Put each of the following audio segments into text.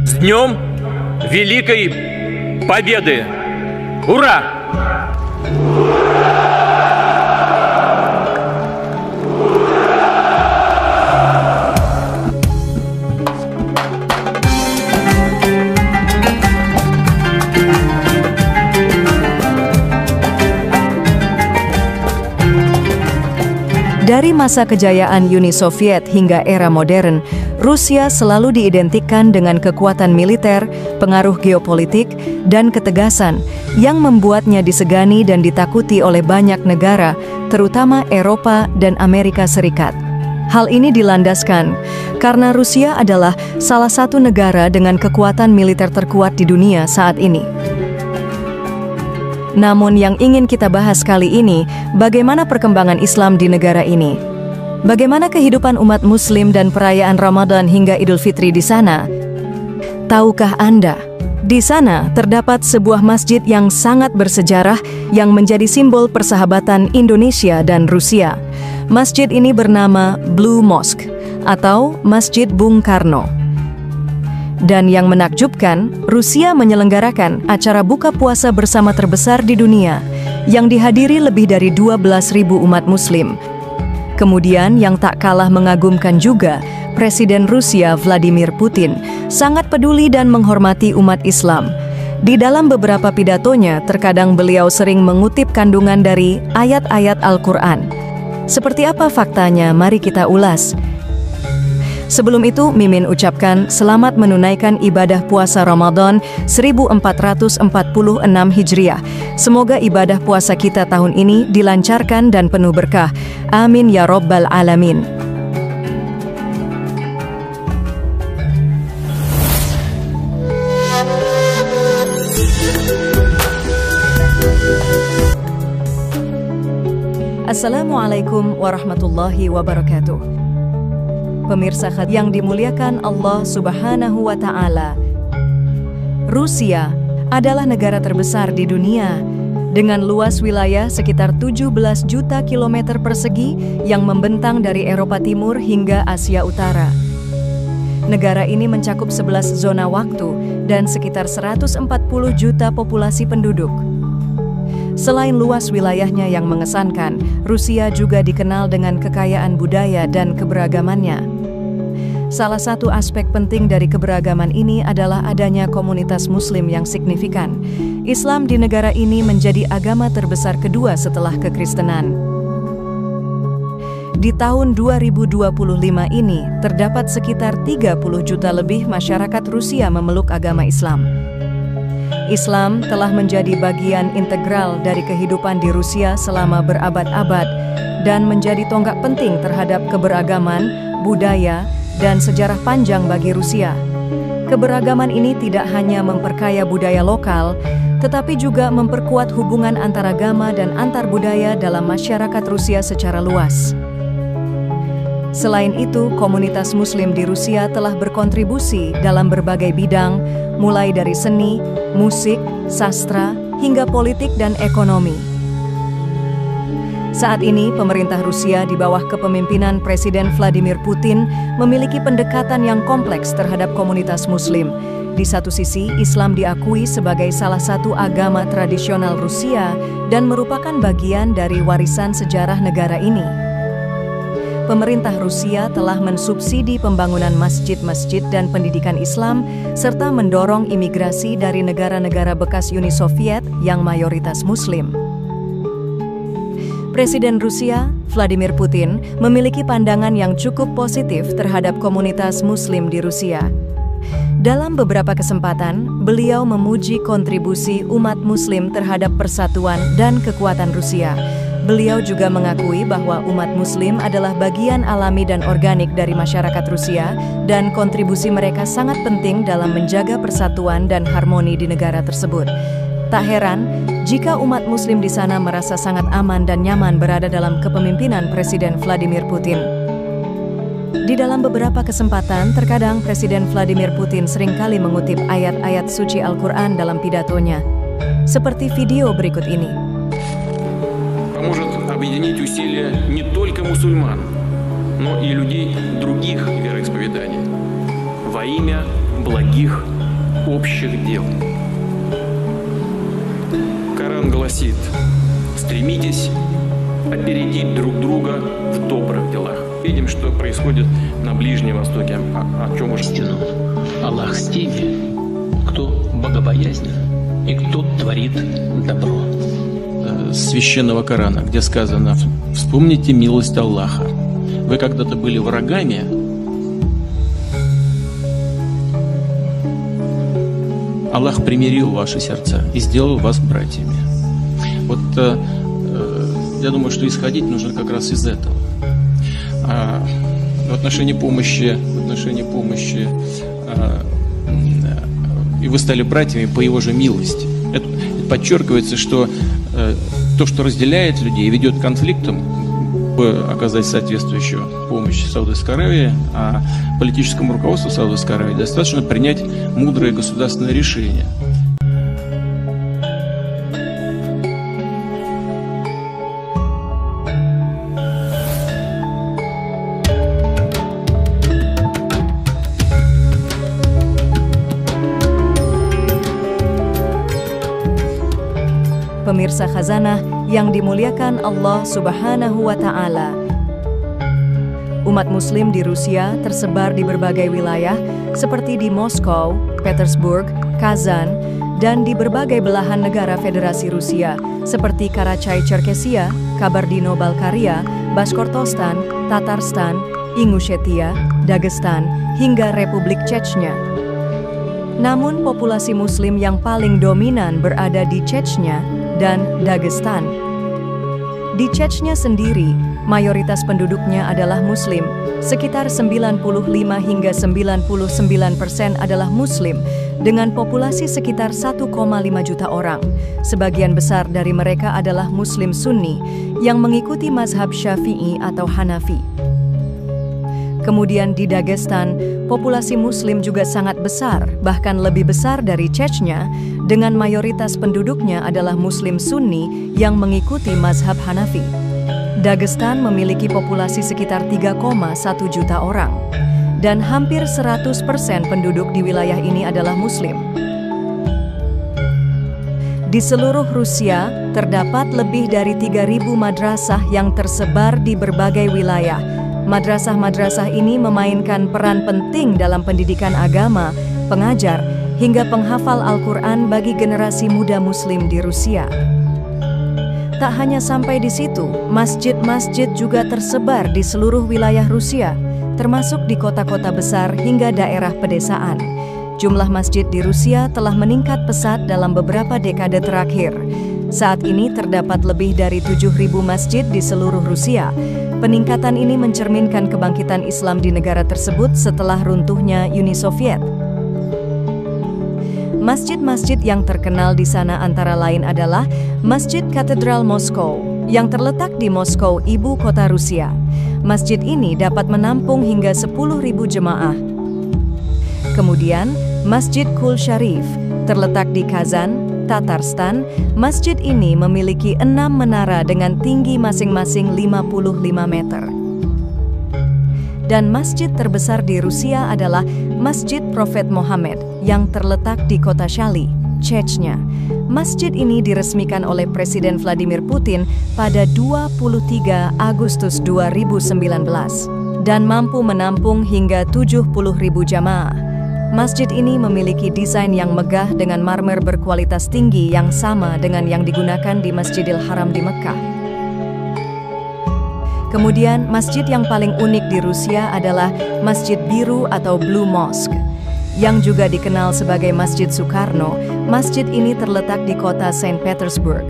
С Днем Великой Победы! Ура! Dari masa kejayaan Uni Soviet hingga era modern, Rusia selalu diidentikan dengan kekuatan militer, pengaruh geopolitik, dan ketegasan yang membuatnya disegani dan ditakuti oleh banyak negara, terutama Eropa dan Amerika Serikat. Hal ini dilandaskan karena Rusia adalah salah satu negara dengan kekuatan militer terkuat di dunia saat ini. Namun yang ingin kita bahas kali ini, bagaimana perkembangan Islam di negara ini? Bagaimana kehidupan umat Muslim dan perayaan Ramadan hingga Idul Fitri di sana? Tahukah Anda? Di sana terdapat sebuah masjid yang sangat bersejarah yang menjadi simbol persahabatan Indonesia dan Rusia. Masjid ini bernama Blue Mosque atau Masjid Bung Karno. Dan yang menakjubkan, Rusia menyelenggarakan acara buka puasa bersama terbesar di dunia yang dihadiri lebih dari 12.000 umat Muslim. Kemudian yang tak kalah mengagumkan juga, Presiden Rusia Vladimir Putin sangat peduli dan menghormati umat Islam. Di dalam beberapa pidatonya, terkadang beliau sering mengutip kandungan dari ayat-ayat Al-Quran. Seperti apa faktanya? Mari kita ulas. Sebelum itu, Mimin ucapkan selamat menunaikan ibadah puasa Ramadan 1446 Hijriah. Semoga ibadah puasa kita tahun ini dilancarkan dan penuh berkah. Amin ya Rabbal Alamin. Assalamualaikum warahmatullahi wabarakatuh. Pemirsa yang dimuliakan Allah Subhanahu wa Ta'ala, Rusia adalah negara terbesar di dunia dengan luas wilayah sekitar 17 juta kilometer persegi yang membentang dari Eropa Timur hingga Asia Utara. Negara ini mencakup 11 zona waktu dan sekitar 140 juta populasi penduduk. Selain luas wilayahnya yang mengesankan, Rusia juga dikenal dengan kekayaan budaya dan keberagamannya. Salah satu aspek penting dari keberagaman ini adalah adanya komunitas Muslim yang signifikan. Islam di negara ini menjadi agama terbesar kedua setelah kekristenan. Di tahun 2025 ini, terdapat sekitar 30 juta lebih masyarakat Rusia memeluk agama Islam. Islam telah menjadi bagian integral dari kehidupan di Rusia selama berabad-abad dan menjadi tonggak penting terhadap keberagaman, budaya, dan sejarah panjang bagi Rusia. Keberagaman ini tidak hanya memperkaya budaya lokal, tetapi juga memperkuat hubungan antaragama dan antar budaya dalam masyarakat Rusia secara luas. Selain itu, komunitas Muslim di Rusia telah berkontribusi dalam berbagai bidang, mulai dari seni, musik, sastra, hingga politik dan ekonomi. Saat ini, pemerintah Rusia di bawah kepemimpinan Presiden Vladimir Putin memiliki pendekatan yang kompleks terhadap komunitas Muslim. Di satu sisi, Islam diakui sebagai salah satu agama tradisional Rusia dan merupakan bagian dari warisan sejarah negara ini. Pemerintah Rusia telah mensubsidi pembangunan masjid-masjid dan pendidikan Islam, serta mendorong imigrasi dari negara-negara bekas Uni Soviet yang mayoritas Muslim. Presiden Rusia, Vladimir Putin, memiliki pandangan yang cukup positif terhadap komunitas Muslim di Rusia. Dalam beberapa kesempatan, beliau memuji kontribusi umat Muslim terhadap persatuan dan kekuatan Rusia. Beliau juga mengakui bahwa umat Muslim adalah bagian alami dan organik dari masyarakat Rusia, dan kontribusi mereka sangat penting dalam menjaga persatuan dan harmoni di negara tersebut. Tak heran jika umat Muslim di sana merasa sangat aman dan nyaman berada dalam kepemimpinan Presiden Vladimir Putin. Di dalam beberapa kesempatan, terkadang Presiden Vladimir Putin seringkali mengutip ayat-ayat suci Al-Quran dalam pidatonya, seperti video berikut ini. Поможет объединить усилия не только мусульман, но и людей других вероисповеданий во имя благих общих дел. Коран гласит: стремитесь опередить друг друга в добрых делах. Видим, что происходит на Ближнем Востоке, о чем уже... Истину. Аллах с теми, кто богобоязнен и кто творит добро. Священного Корана, где сказано: вспомните милость Аллаха. Вы когда-то были врагами, Аллах примирил ваши сердца и сделал вас братьями. Вот я думаю, что исходить нужно как раз из этого. В отношении помощи, и вы стали братьями по его же милости. Это подчеркивается, что то, что разделяет людей и ведет к конфликтам, оказать соответствующую помощь Саудовской Аравии, а политическому руководству Саудовской Аравии достаточно принять мудрое государственное решение. Pemirsa Khazanah yang dimuliakan Allah Subhanahu wa Ta'ala. Umat Muslim di Rusia tersebar di berbagai wilayah seperti di Moskow, Petersburg, Kazan, dan di berbagai belahan negara Federasi Rusia seperti Karachay-Cherkessia, Kabardino-Balkaria, Bashkortostan, Tatarstan, Ingushetia, Dagestan, hingga Republik Chechnya. Namun populasi Muslim yang paling dominan berada di Chechnya dan Dagestan. Di Chechnya sendiri, mayoritas penduduknya adalah Muslim, sekitar 95 hingga 99% adalah Muslim, dengan populasi sekitar 1,5 juta orang. Sebagian besar dari mereka adalah Muslim Sunni, yang mengikuti mazhab Syafi'i atau Hanafi. Kemudian di Dagestan, populasi Muslim juga sangat besar, bahkan lebih besar dari Chechnya, dengan mayoritas penduduknya adalah Muslim Sunni yang mengikuti mazhab Hanafi. Dagestan memiliki populasi sekitar 3,1 juta orang, dan hampir 100% penduduk di wilayah ini adalah Muslim. Di seluruh Rusia, terdapat lebih dari 3.000 madrasah yang tersebar di berbagai wilayah. Madrasah-madrasah ini memainkan peran penting dalam pendidikan agama, pengajar, hingga penghafal Al-Quran bagi generasi muda Muslim di Rusia. Tak hanya sampai di situ, masjid-masjid juga tersebar di seluruh wilayah Rusia, termasuk di kota-kota besar hingga daerah pedesaan. Jumlah masjid di Rusia telah meningkat pesat dalam beberapa dekade terakhir. Saat ini terdapat lebih dari 7.000 masjid di seluruh Rusia. Peningkatan ini mencerminkan kebangkitan Islam di negara tersebut setelah runtuhnya Uni Soviet. Masjid-masjid yang terkenal di sana antara lain adalah Masjid Katedral Moskow, yang terletak di Moskow, ibu kota Rusia. Masjid ini dapat menampung hingga 10.000 jemaah. Kemudian, Masjid Kul Sharif, terletak di Kazan, Tatarstan. Masjid ini memiliki 6 menara dengan tinggi masing-masing 55 meter. Dan masjid terbesar di Rusia adalah Masjid Prophet Muhammad yang terletak di kota Shali, Chechnya. Masjid ini diresmikan oleh Presiden Vladimir Putin pada 23 Agustus 2019 dan mampu menampung hingga 70.000 jamaah. Masjid ini memiliki desain yang megah dengan marmer berkualitas tinggi yang sama dengan yang digunakan di Masjidil Haram di Mekkah. Kemudian, masjid yang paling unik di Rusia adalah Masjid Biru atau Blue Mosque, yang juga dikenal sebagai Masjid Soekarno. Masjid ini terletak di kota Saint Petersburg.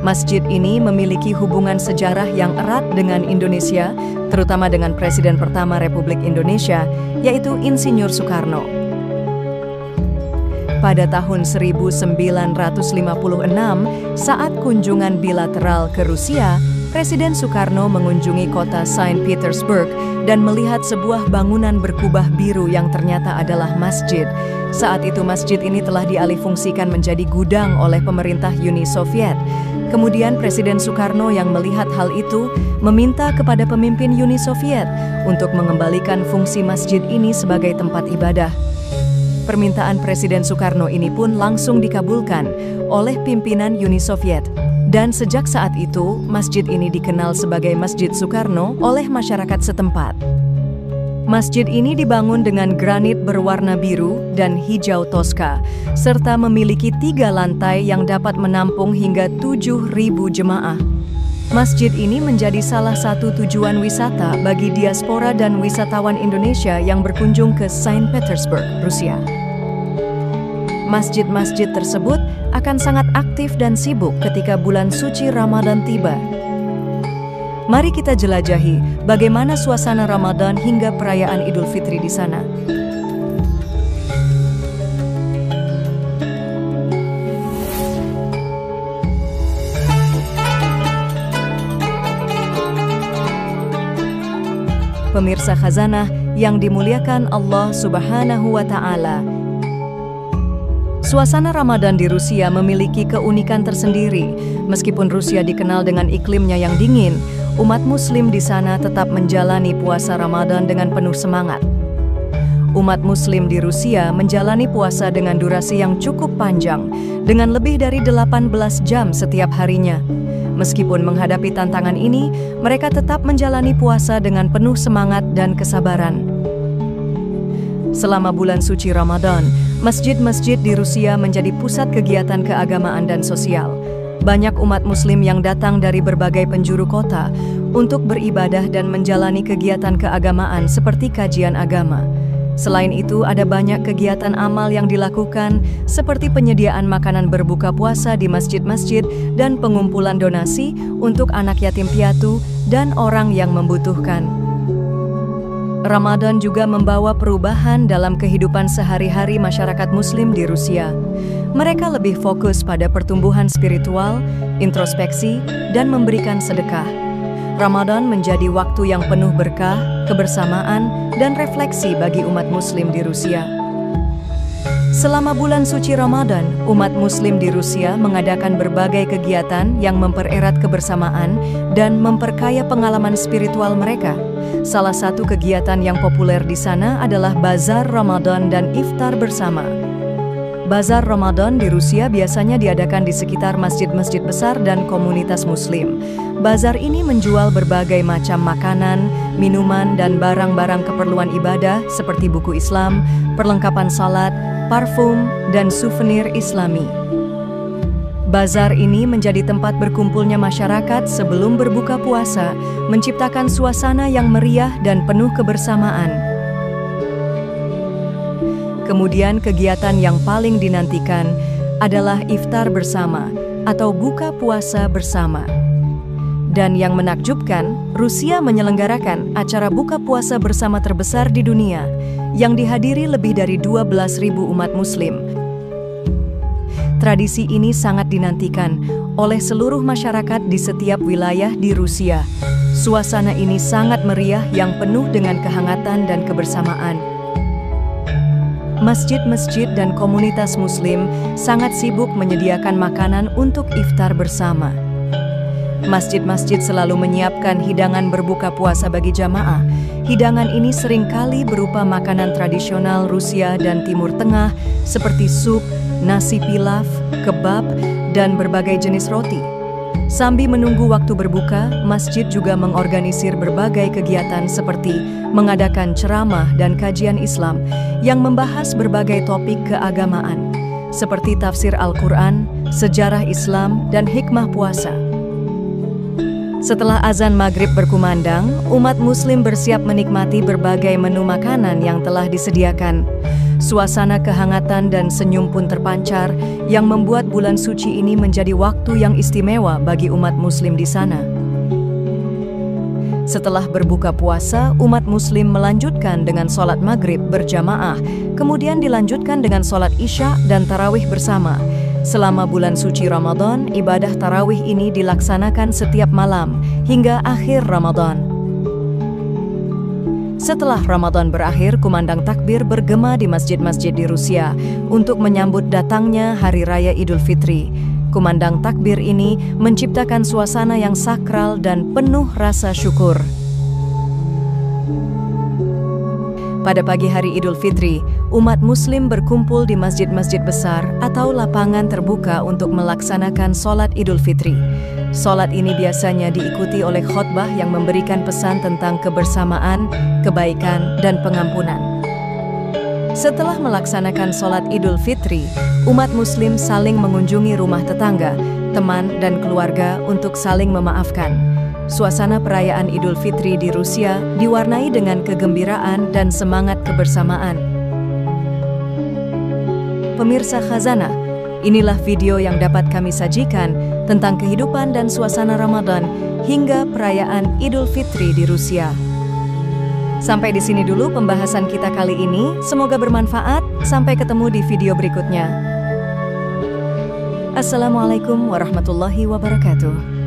Masjid ini memiliki hubungan sejarah yang erat dengan Indonesia, terutama dengan Presiden pertama Republik Indonesia, yaitu Insinyur Soekarno. Pada tahun 1956, saat kunjungan bilateral ke Rusia, Presiden Soekarno mengunjungi kota Saint Petersburg dan melihat sebuah bangunan berkubah biru yang ternyata adalah masjid. Saat itu masjid ini telah dialihfungsikan menjadi gudang oleh pemerintah Uni Soviet. Kemudian Presiden Soekarno yang melihat hal itu meminta kepada pemimpin Uni Soviet untuk mengembalikan fungsi masjid ini sebagai tempat ibadah. permintaan Presiden Soekarno ini pun langsung dikabulkan oleh pimpinan Uni Soviet. Dan sejak saat itu, masjid ini dikenal sebagai Masjid Soekarno oleh masyarakat setempat. Masjid ini dibangun dengan granit berwarna biru dan hijau toska, serta memiliki 3 lantai yang dapat menampung hingga 7.000 jemaah. Masjid ini menjadi salah satu tujuan wisata bagi diaspora dan wisatawan Indonesia yang berkunjung ke Saint Petersburg, Rusia. Masjid-masjid tersebut akan sangat aktif dan sibuk ketika bulan suci Ramadan tiba. Mari kita jelajahi bagaimana suasana Ramadan hingga perayaan Idul Fitri di sana. Pemirsa Khazanah yang dimuliakan Allah Subhanahu wa Ta'ala. Suasana Ramadan di Rusia memiliki keunikan tersendiri. Meskipun Rusia dikenal dengan iklimnya yang dingin, umat Muslim di sana tetap menjalani puasa Ramadan dengan penuh semangat. Umat Muslim di Rusia menjalani puasa dengan durasi yang cukup panjang, dengan lebih dari 18 jam setiap harinya. Meskipun menghadapi tantangan ini, mereka tetap menjalani puasa dengan penuh semangat dan kesabaran. Selama bulan suci Ramadan, masjid-masjid di Rusia menjadi pusat kegiatan keagamaan dan sosial. Banyak umat Muslim yang datang dari berbagai penjuru kota untuk beribadah dan menjalani kegiatan keagamaan seperti kajian agama. Selain itu, ada banyak kegiatan amal yang dilakukan seperti penyediaan makanan berbuka puasa di masjid-masjid dan pengumpulan donasi untuk anak yatim piatu dan orang yang membutuhkan. Ramadan juga membawa perubahan dalam kehidupan sehari-hari masyarakat Muslim di Rusia. Mereka lebih fokus pada pertumbuhan spiritual, introspeksi, dan memberikan sedekah. Ramadan menjadi waktu yang penuh berkah, kebersamaan, dan refleksi bagi umat Muslim di Rusia. Selama bulan suci Ramadan, umat Muslim di Rusia mengadakan berbagai kegiatan yang mempererat kebersamaan dan memperkaya pengalaman spiritual mereka. Salah satu kegiatan yang populer di sana adalah Bazar Ramadan dan Iftar bersama. Bazar Ramadan di Rusia biasanya diadakan di sekitar masjid-masjid besar dan komunitas Muslim. Bazar ini menjual berbagai macam makanan, minuman, dan barang-barang keperluan ibadah seperti buku Islam, perlengkapan salat, parfum, dan souvenir Islami. Bazar ini menjadi tempat berkumpulnya masyarakat sebelum berbuka puasa, menciptakan suasana yang meriah dan penuh kebersamaan. Kemudian kegiatan yang paling dinantikan adalah iftar bersama atau buka puasa bersama. Dan yang menakjubkan, Rusia menyelenggarakan acara buka puasa bersama terbesar di dunia yang dihadiri lebih dari 12.000 umat Muslim. Tradisi ini sangat dinantikan oleh seluruh masyarakat di setiap wilayah di Rusia. Suasana ini sangat meriah yang penuh dengan kehangatan dan kebersamaan. Masjid-masjid dan komunitas Muslim sangat sibuk menyediakan makanan untuk iftar bersama. Masjid-masjid selalu menyiapkan hidangan berbuka puasa bagi jamaah. Hidangan ini seringkali berupa makanan tradisional Rusia dan Timur Tengah seperti sup, nasi pilaf, kebab, dan berbagai jenis roti. Sambil menunggu waktu berbuka, masjid juga mengorganisir berbagai kegiatan seperti mengadakan ceramah dan kajian Islam yang membahas berbagai topik keagamaan, seperti tafsir Al-Quran, sejarah Islam, dan hikmah puasa. Setelah azan maghrib berkumandang, umat Muslim bersiap menikmati berbagai menu makanan yang telah disediakan. Suasana kehangatan dan senyum pun terpancar yang membuat bulan suci ini menjadi waktu yang istimewa bagi umat Muslim di sana. Setelah berbuka puasa, umat Muslim melanjutkan dengan sholat maghrib berjamaah, kemudian dilanjutkan dengan sholat isya dan tarawih bersama. Selama bulan suci Ramadan, ibadah tarawih ini dilaksanakan setiap malam hingga akhir Ramadan. Setelah Ramadan berakhir, kumandang takbir bergema di masjid-masjid di Rusia untuk menyambut datangnya Hari Raya Idul Fitri. Kumandang takbir ini menciptakan suasana yang sakral dan penuh rasa syukur. Pada pagi hari Idul Fitri, umat muslim berkumpul di masjid-masjid besar atau lapangan terbuka untuk melaksanakan sholat Idul Fitri. Sholat ini biasanya diikuti oleh khotbah yang memberikan pesan tentang kebersamaan, kebaikan, dan pengampunan. Setelah melaksanakan sholat Idul Fitri, umat muslim saling mengunjungi rumah tetangga, teman, dan keluarga untuk saling memaafkan. Suasana perayaan Idul Fitri di Rusia diwarnai dengan kegembiraan dan semangat kebersamaan. Pemirsa Khazanah, inilah video yang dapat kami sajikan tentang kehidupan dan suasana Ramadan hingga perayaan Idul Fitri di Rusia. Sampai di sini dulu pembahasan kita kali ini. Semoga bermanfaat. Sampai ketemu di video berikutnya. Assalamualaikum warahmatullahi wabarakatuh.